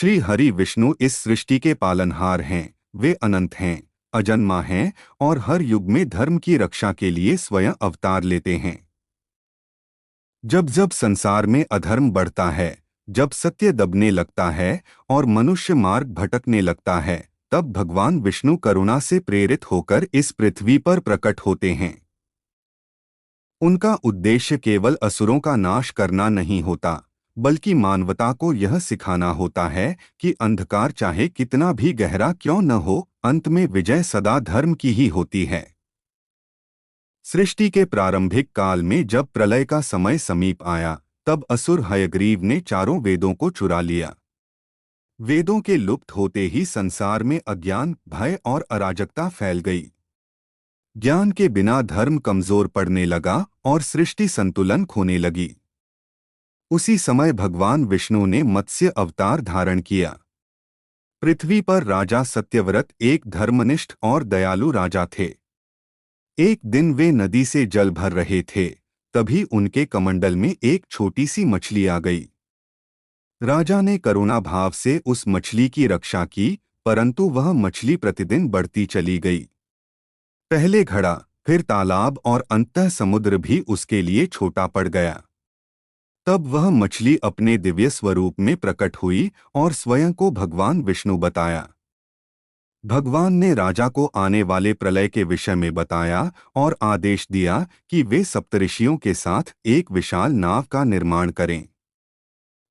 श्री हरि विष्णु इस सृष्टि के पालनहार हैं। वे अनंत हैं, अजन्मा हैं और हर युग में धर्म की रक्षा के लिए स्वयं अवतार लेते हैं। जब जब संसार में अधर्म बढ़ता है, जब सत्य दबने लगता है और मनुष्य मार्ग भटकने लगता है, तब भगवान विष्णु करुणा से प्रेरित होकर इस पृथ्वी पर प्रकट होते हैं। उनका उद्देश्य केवल असुरों का नाश करना नहीं होता, बल्कि मानवता को यह सिखाना होता है कि अंधकार चाहे कितना भी गहरा क्यों न हो, अंत में विजय सदा धर्म की ही होती है। सृष्टि के प्रारंभिक काल में जब प्रलय का समय समीप आया, तब असुर हयग्रीव ने चारों वेदों को चुरा लिया। वेदों के लुप्त होते ही संसार में अज्ञान, भय और अराजकता फैल गई। ज्ञान के बिना धर्म कमजोर पड़ने लगा और सृष्टि संतुलन खोने लगी। उसी समय भगवान विष्णु ने मत्स्य अवतार धारण किया। पृथ्वी पर राजा सत्यव्रत एक धर्मनिष्ठ और दयालु राजा थे। एक दिन वे नदी से जल भर रहे थे, तभी उनके कमंडल में एक छोटी सी मछली आ गई। राजा ने करुणा भाव से उस मछली की रक्षा की, परंतु वह मछली प्रतिदिन बढ़ती चली गई। पहले घड़ा, फिर तालाब और अंततः समुद्र भी उसके लिए छोटा पड़ गया। तब वह मछली अपने दिव्य स्वरूप में प्रकट हुई और स्वयं को भगवान विष्णु बताया। भगवान ने राजा को आने वाले प्रलय के विषय में बताया और आदेश दिया कि वे सप्तऋषियों के साथ एक विशाल नाव का निर्माण करें।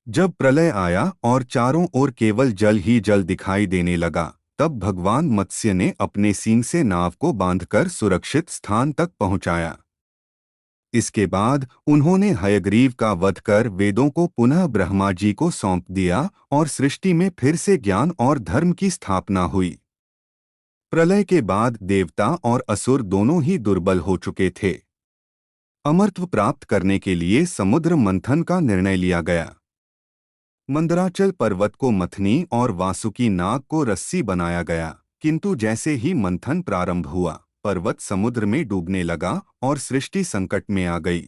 जब प्रलय आया और चारों ओर केवल जल ही जल दिखाई देने लगा, तब भगवान मत्स्य ने अपने सींग से नाव को बांधकर सुरक्षित स्थान तक पहुंचाया। इसके बाद उन्होंने हयग्रीव का वध कर वेदों को पुनः ब्रह्मा जी को सौंप दिया और सृष्टि में फिर से ज्ञान और धर्म की स्थापना हुई। प्रलय के बाद देवता और असुर दोनों ही दुर्बल हो चुके थे। अमरत्व प्राप्त करने के लिए समुद्र मंथन का निर्णय लिया गया। मंदराचल पर्वत को मथनी और वासुकी नाग को रस्सी बनाया गया, किंतु जैसे ही मंथन प्रारंभ हुआ, पर्वत समुद्र में डूबने लगा और सृष्टि संकट में आ गई।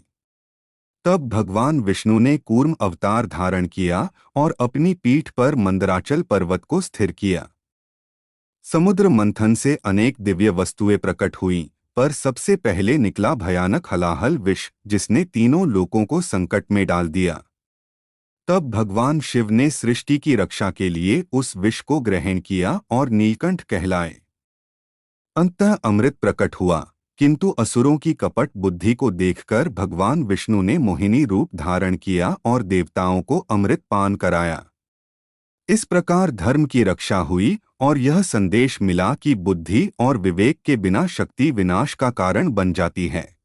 तब भगवान विष्णु ने कूर्म अवतार धारण किया और अपनी पीठ पर मंदराचल पर्वत को स्थिर किया। समुद्र मंथन से अनेक दिव्य वस्तुएं प्रकट हुईं, पर सबसे पहले निकला भयानक हलाहल विष, जिसने तीनों लोकों को संकट में डाल दिया। तब भगवान शिव ने सृष्टि की रक्षा के लिए उस विष को ग्रहण किया और नीलकंठ कहलाए। अंततः अमृत प्रकट हुआ, किंतु असुरों की कपट बुद्धि को देखकर भगवान विष्णु ने मोहिनी रूप धारण किया और देवताओं को अमृत पान कराया। इस प्रकार धर्म की रक्षा हुई और यह संदेश मिला कि बुद्धि और विवेक के बिना शक्ति विनाश का कारण बन जाती है।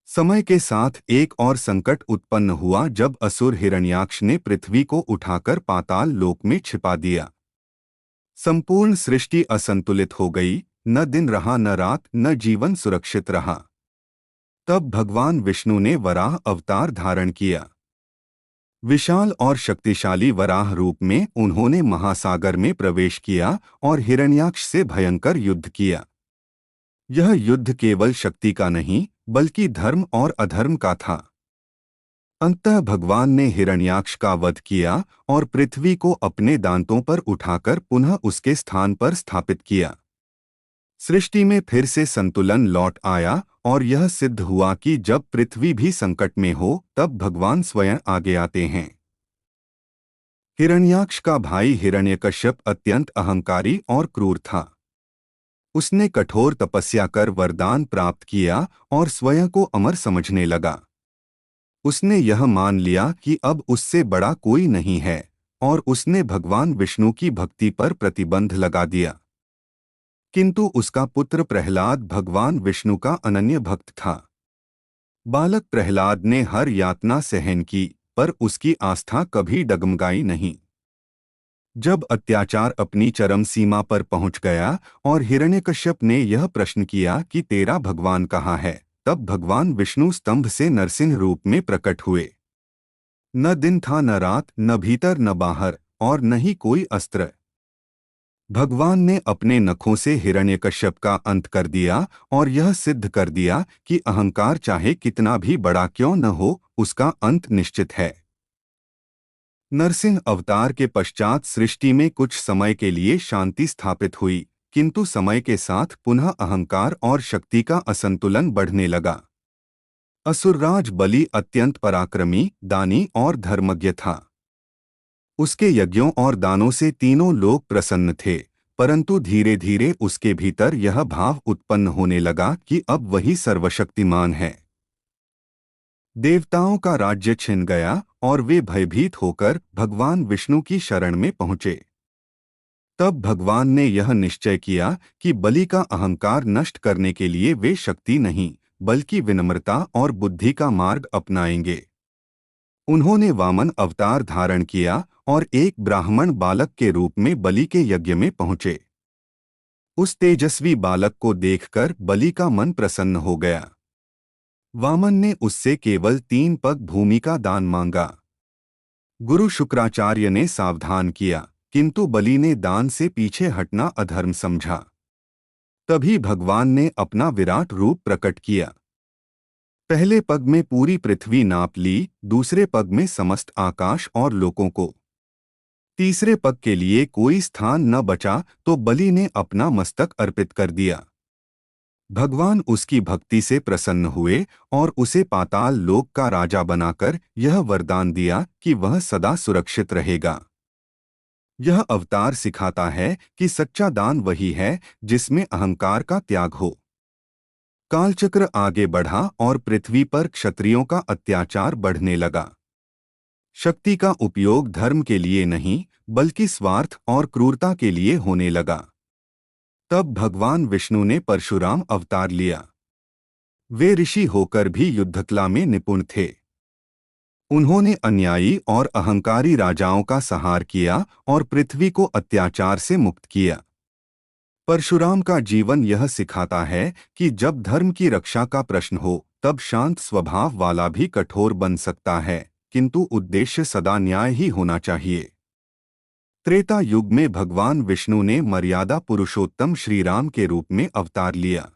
समय के साथ एक और संकट उत्पन्न हुआ जब असुर हिरण्याक्ष ने पृथ्वी को उठाकर पाताल लोक में छिपा दिया। संपूर्ण सृष्टि असंतुलित हो गई, न दिन रहा न रात, न जीवन सुरक्षित रहा। तब भगवान विष्णु ने वराह अवतार धारण किया। विशाल और शक्तिशाली वराह रूप में उन्होंने महासागर में प्रवेश किया और हिरण्याक्ष से भयंकर युद्ध किया। यह युद्ध केवल शक्ति का नहीं, बल्कि धर्म और अधर्म का था। अंततः भगवान ने हिरण्याक्ष का वध किया और पृथ्वी को अपने दांतों पर उठाकर पुनः उसके स्थान पर स्थापित किया। सृष्टि में फिर से संतुलन लौट आया और यह सिद्ध हुआ कि जब पृथ्वी भी संकट में हो, तब भगवान स्वयं आगे आते हैं। हिरण्याक्ष का भाई हिरण्यकश्यप अत्यंत अहंकारी और क्रूर था। उसने कठोर तपस्या कर वरदान प्राप्त किया और स्वयं को अमर समझने लगा। उसने यह मान लिया कि अब उससे बड़ा कोई नहीं है और उसने भगवान विष्णु की भक्ति पर प्रतिबंध लगा दिया। किंतु उसका पुत्र प्रहलाद भगवान विष्णु का अनन्य भक्त था। बालक प्रहलाद ने हर यातना सहन की, पर उसकी आस्था कभी डगमगाई नहीं। जब अत्याचार अपनी चरम सीमा पर पहुंच गया और हिरण्यकश्यप ने यह प्रश्न किया कि तेरा भगवान कहाँ है, तब भगवान विष्णु स्तंभ से नरसिंह रूप में प्रकट हुए। न दिन था न रात, न भीतर न बाहर, और न ही कोई अस्त्र। भगवान ने अपने नखों से हिरण्यकश्यप का अंत कर दिया और यह सिद्ध कर दिया कि अहंकार चाहे कितना भी बड़ा क्यों न हो, उसका अंत निश्चित है। नरसिंह अवतार के पश्चात सृष्टि में कुछ समय के लिए शांति स्थापित हुई, किंतु समय के साथ पुनः अहंकार और शक्ति का असंतुलन बढ़ने लगा। असुरराज बलि अत्यंत पराक्रमी, दानी और धर्मज्ञ था। उसके यज्ञों और दानों से तीनों लोग प्रसन्न थे, परंतु धीरे धीरे उसके भीतर यह भाव उत्पन्न होने लगा कि अब वही सर्वशक्तिमान है। देवताओं का राज्य छिन गया और वे भयभीत होकर भगवान विष्णु की शरण में पहुंचे। तब भगवान ने यह निश्चय किया कि बलि का अहंकार नष्ट करने के लिए वे शक्ति नहीं, बल्कि विनम्रता और बुद्धि का मार्ग अपनाएंगे। उन्होंने वामन अवतार धारण किया और एक ब्राह्मण बालक के रूप में बलि के यज्ञ में पहुंचे। उस तेजस्वी बालक को देखकर बलि का मन प्रसन्न हो गया। वामन ने उससे केवल 3 पग भूमि का दान मांगा। गुरु शुक्राचार्य ने सावधान किया, किंतु बलि ने दान से पीछे हटना अधर्म समझा। तभी भगवान ने अपना विराट रूप प्रकट किया। पहले पग में पूरी पृथ्वी नाप ली, दूसरे पग में समस्त आकाश और लोकों को, तीसरे पग के लिए कोई स्थान न बचा तो बलि ने अपना मस्तक अर्पित कर दिया। भगवान उसकी भक्ति से प्रसन्न हुए और उसे पाताल लोक का राजा बनाकर यह वरदान दिया कि वह सदा सुरक्षित रहेगा। यह अवतार सिखाता है कि सच्चा दान वही है जिसमें अहंकार का त्याग हो। कालचक्र आगे बढ़ा और पृथ्वी पर क्षत्रियों का अत्याचार बढ़ने लगा। शक्ति का उपयोग धर्म के लिए नहीं, बल्कि स्वार्थ और क्रूरता के लिए होने लगा। तब भगवान विष्णु ने परशुराम अवतार लिया। वे ऋषि होकर भी युद्धकला में निपुण थे। उन्होंने अन्यायी और अहंकारी राजाओं का संहार किया और पृथ्वी को अत्याचार से मुक्त किया। परशुराम का जीवन यह सिखाता है कि जब धर्म की रक्षा का प्रश्न हो, तब शांत स्वभाव वाला भी कठोर बन सकता है, किंतु उद्देश्य सदा न्याय ही होना चाहिए। त्रेता युग में भगवान विष्णु ने मर्यादा पुरुषोत्तम श्रीराम के रूप में अवतार लिया।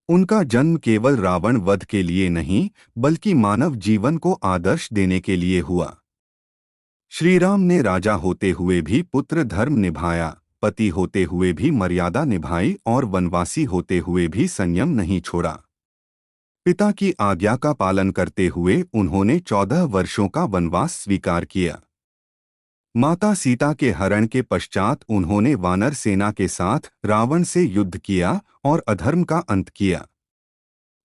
उनका जन्म केवल रावण वध के लिए नहीं, बल्कि मानव जीवन को आदर्श देने के लिए हुआ। श्रीराम ने राजा होते हुए भी पुत्र धर्म निभाया, पति होते हुए भी मर्यादा निभाई और वनवासी होते हुए भी संयम नहीं छोड़ा। पिता की आज्ञा का पालन करते हुए उन्होंने 14 वर्षों का वनवास स्वीकार किया। माता सीता के हरण के पश्चात उन्होंने वानर सेना के साथ रावण से युद्ध किया और अधर्म का अंत किया।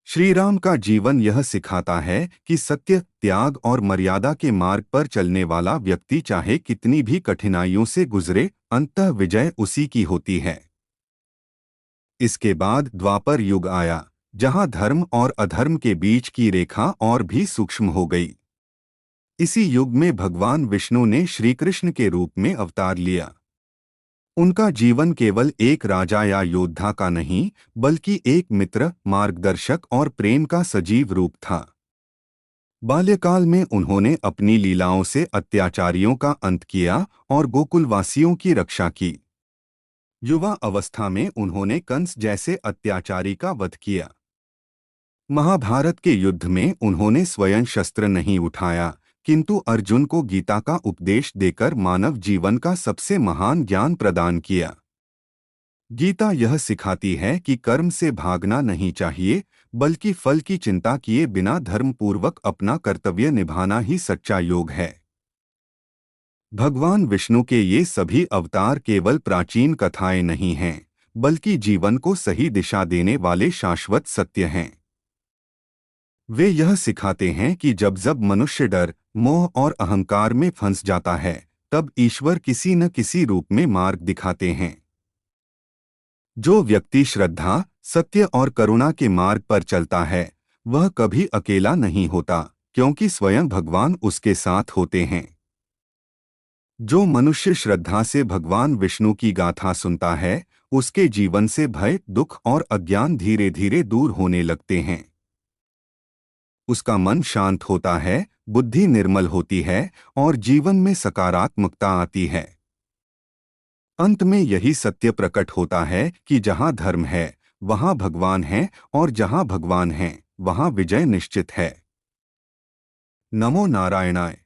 श्रीराम का जीवन यह सिखाता है कि सत्य, त्याग और मर्यादा के मार्ग पर चलने वाला व्यक्ति चाहे कितनी भी कठिनाइयों से गुजरे, अंततः विजय उसी की होती है। इसके बाद द्वापर युग आया, जहां धर्म और अधर्म के बीच की रेखा और भी सूक्ष्म हो गई। इसी युग में भगवान विष्णु ने श्रीकृष्ण के रूप में अवतार लिया। उनका जीवन केवल एक राजा या योद्धा का नहीं, बल्कि एक मित्र, मार्गदर्शक और प्रेम का सजीव रूप था। बाल्यकाल में उन्होंने अपनी लीलाओं से अत्याचारियों का अंत किया और गोकुलवासियों की रक्षा की। युवा अवस्था में उन्होंने कंस जैसे अत्याचारी का वध किया। महाभारत के युद्ध में उन्होंने स्वयं शस्त्र नहीं उठाया, किंतु अर्जुन को गीता का उपदेश देकर मानव जीवन का सबसे महान ज्ञान प्रदान किया। गीता यह सिखाती है कि कर्म से भागना नहीं चाहिए, बल्कि फल की चिंता किए बिना धर्मपूर्वक अपना कर्तव्य निभाना ही सच्चा योग है। भगवान विष्णु के ये सभी अवतार केवल प्राचीन कथाएं नहीं हैं, बल्कि जीवन को सही दिशा देने वाले शाश्वत सत्य हैं। वे यह सिखाते हैं कि जब जब मनुष्य डर, मोह और अहंकार में फंस जाता है, तब ईश्वर किसी न किसी रूप में मार्ग दिखाते हैं। जो व्यक्ति श्रद्धा, सत्य और करुणा के मार्ग पर चलता है, वह कभी अकेला नहीं होता, क्योंकि स्वयं भगवान उसके साथ होते हैं। जो मनुष्य श्रद्धा से भगवान विष्णु की गाथा सुनता है, उसके जीवन से भय, दुख और अज्ञान धीरे धीरे दूर होने लगते हैं। उसका मन शांत होता है, बुद्धि निर्मल होती है और जीवन में सकारात्मकता आती है। अंत में यही सत्य प्रकट होता है कि जहाँ धर्म है, वहाँ भगवान है, और जहाँ भगवान है, वहाँ विजय निश्चित है। नमो नारायणाय।